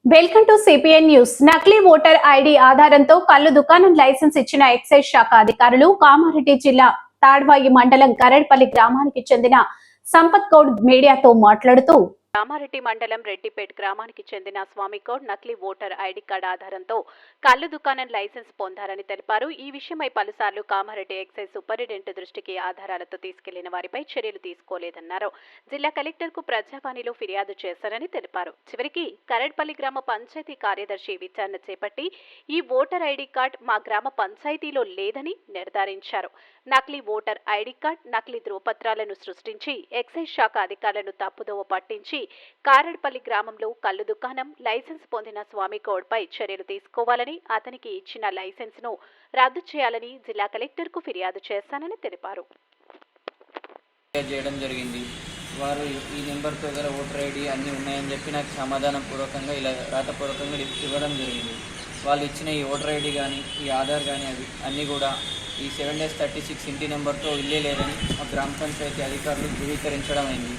Welcome to CPN news. నకిలీ voter ID ఆధారంతో కల్లు దుకాణం లైసెన్స్ ఇచ్చిన ఎక్సైజ్ శాఖ అధికారులు కామారెడ్డి జిల్లా తాడ్వాయి మండలం కరడ్పల్లి గ్రామానికి చెందిన సంపత్ గౌడ్ మీడియాతో మాట్లాడుతూ కామారెడ్డి మండలం రెడ్డిపేట్ గ్రామానికి చెందిన స్వామి గౌడ్ నకిలీ ఓటర్ ఐడి కార్డు ఆధారంతో కల్లు దుకాణం లైసెన్స్ పొందారని తెలిపారు. ఈ విషయమై పలుసార్లు కామారెడ్డి ఎక్సైజ్ సూపరింటెండెంట్ దృష్టికి ఆధారాలతో తీసుకెళ్లిన వారిపై చర్యలు తీసుకోలేదన్నారు. జిల్లా కలెక్టర్కు ప్రజావాణిలో ఫిర్యాదు చేశారని తెలిపారు. చివరికి కరడ్పల్లి గ్రామ పంచాయతీ కార్యదర్శి విచారణ చేపట్టి ఈ ఓటర్ ఐడి కార్డు మా గ్రామ పంచాయతీలో లేదని నిర్ధారించారు. నకిలీ ఓటర్ ఐడి కార్డు, నకిలీ ధ్రువపత్రాలను సృష్టించి ఎక్సైజ్ శాఖ అధికారులను తప్పుదోవ పట్టించి కారడ్పల్లి గ్రామంలో కల్లు దుకాణం లైసెన్స్ పొందిన స్వామి గౌడ్పై చర్యలు తీసుకోవాలని, అతనికి ఇచ్చిన లైసెన్స్ ను రద్దు చేయాలని జిల్లా కలెక్టర్ కు ఫిర్యాదు చేశానని తెలిపారు. వారు ఈ నెంబర్తో గల ఓటర్ ఐడి అన్నీ ఉన్నాయని చెప్పి నాకు సమాధానం పూర్వకంగా ఇలా రాతపూర్వకంగా ఇవ్వడం జరిగింది. వాళ్ళు ఇచ్చిన ఈ ఓటర్ ఐడి కానీ ఈ ఆధార్ కానీ అవి అన్నీ కూడా ఈ 7-36 ఇంటి నెంబర్తో ఇల్లే లేదని మా గ్రామ పంచాయతీ అధికారులు ధృవీకరించడం అయింది.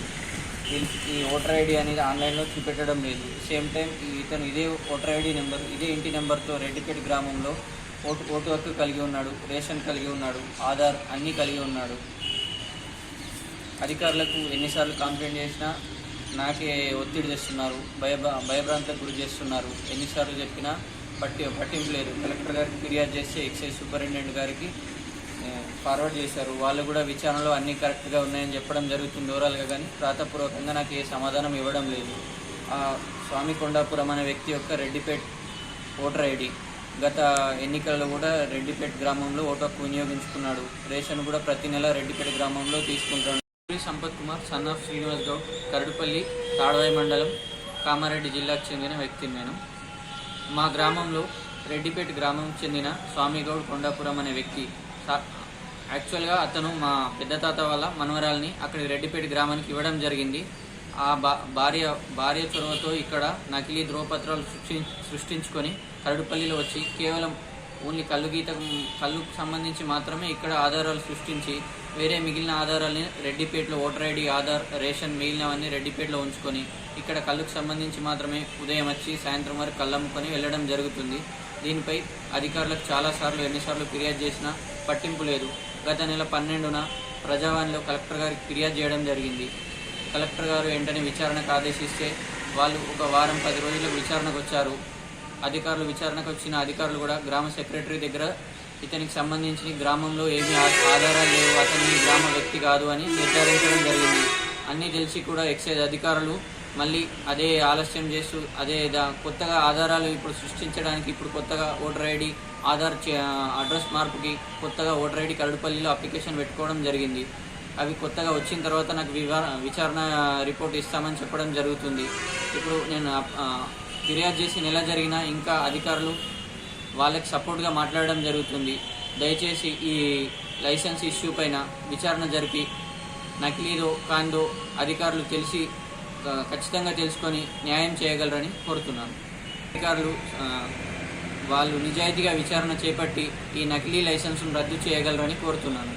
ఈ ఓటర్ ఐడి అనేది ఆన్లైన్లో చూపెట్టడం లేదు. సేమ్ టైం ఇతను ఇదే ఓటర్ ఐడి నెంబర్ ఇదే ఇంటి నెంబర్తో రెడ్డిపేట గ్రామంలో ఓటు హక్కు కలిగి ఉన్నాడు, రేషన్ కలిగి ఉన్నాడు, ఆధార్ అన్నీ కలిగి ఉన్నాడు. అధికారులకు ఎన్నిసార్లు కంప్లైంట్ చేసినా నాకే ఒత్తిడి చేస్తున్నారు, భయభ్రాంతకు గురి చేస్తున్నారు. ఎన్నిసార్లు చెప్పినా పట్టింపు లేదు. కలెక్టర్ గారికి ఫిర్యాదు చేస్తే ఎక్సైజ్ సూపరింటెండెంట్ గారికి ఫార్వర్డ్ చేశారు. వాళ్ళు కూడా విచారణలో అన్నీ కరెక్ట్గా ఉన్నాయని చెప్పడం జరుగుతుంది ఓవరాల్గా, కానీ రాతపూర్వకంగా నాకు ఏ సమాధానం ఇవ్వడం లేదు. స్వామి కొండాపురం అనే వ్యక్తి యొక్క రెడ్డిపేట్ ఓటర్ ఐడి గత ఎన్నికల్లో కూడా రెడ్డిపేట గ్రామంలో ఓటు హక్కు వినియోగించుకున్నాడు. రేషన్ కూడా ప్రతి నెల రెడ్డిపేట గ్రామంలో తీసుకుంటాడు. సంపత్ కుమార్ సన్ ఆఫ్ శ్రీనివాస్ గౌడ్, కరడుపల్లి తాడ్వాయి మండలం, కామారెడ్డి జిల్లాకు చెందిన వ్యక్తిని నేను. మా గ్రామంలో రెడ్డిపేట గ్రామం చెందిన స్వామి గౌడ్ కొండాపురం అనే వ్యక్తి యాక్చువల్గా అతను మా పెద్ద తాత వాళ్ళ మనవరాల్ని అక్కడికి రెడ్డిపేట గ్రామానికి ఇవ్వడం జరిగింది. ఆ భార్య చొరవతో ఇక్కడ నకిలీ ధ్రువపత్రాలు సృష్టించుకొని కరడుపల్లిలో వచ్చి కేవలం ఓన్లీ కళ్ళుకు సంబంధించి మాత్రమే ఇక్కడ ఆధారాలు సృష్టించి వేరే మిగిలిన ఆధారాలని రెడ్డిపేటలో ఓటర్ ఐడి, ఆధార్, రేషన్ మిగిలినవన్నీ రెడ్డిపేటలో ఉంచుకొని ఇక్కడ కళ్ళుకు సంబంధించి మాత్రమే ఉదయం వచ్చి సాయంత్రం వరకు కళ్ళమ్ముకొని వెళ్ళడం జరుగుతుంది. దీనిపై అధికారులకు చాలాసార్లు ఎన్నిసార్లు ఫిర్యాదు చేసినా పట్టింపు లేదు. గత నెల 12న ప్రజావాణిలో కలెక్టర్ గారికి ఫిర్యాదు చేయడం జరిగింది. కలెక్టర్ గారు వెంటనే విచారణకు ఆదేశిస్తే వాళ్ళు ఒక వారం 10 రోజులకు విచారణకు వచ్చారు. అధికారులు విచారణకు వచ్చిన అధికారులు కూడా గ్రామ సెక్రటరీ దగ్గర ఇతనికి సంబంధించి గ్రామంలో ఏమీ ఆధారాలు లేవు, అతని గ్రామ వ్యక్తి కాదు అని నిర్ధారించడం జరిగింది. అన్నీ తెలిసి కూడా ఎక్సైజ్ అధికారులు మళ్ళీ అదే ఆలస్యం చేస్తూ కొత్తగా ఆధారాలు ఇప్పుడు సృష్టించడానికి ఇప్పుడు కొత్తగా ఓటర్ ఐడి, ఆధార్ అడ్రస్ మార్పుకి కొత్తగా ఓటర్ ఐడి కరడుపల్లిలో అప్లికేషన్ పెట్టుకోవడం జరిగింది. అవి కొత్తగా వచ్చిన తర్వాత నాకు విచారణ రిపోర్ట్ ఇస్తామని చెప్పడం జరుగుతుంది. ఇప్పుడు నేను ఫిర్యాదు చేసి నెల జరిగినా ఇంకా అధికారులు వాళ్ళకి సపోర్ట్గా మాట్లాడడం జరుగుతుంది. దయచేసి ఈ లైసెన్స్ ఇష్యూ పైన విచారణ జరిపి నకిలీదో కాందో అధికారులు తెలిసి ఖచ్చితంగా తెలుసుకొని న్యాయం చేయగలరని కోరుతున్నాను. అధికారులు వాళ్ళు నిజాయితీగా విచారణ చేపట్టి ఈ నకిలీ లైసెన్సును రద్దు చేయగలరని కోరుతున్నాను.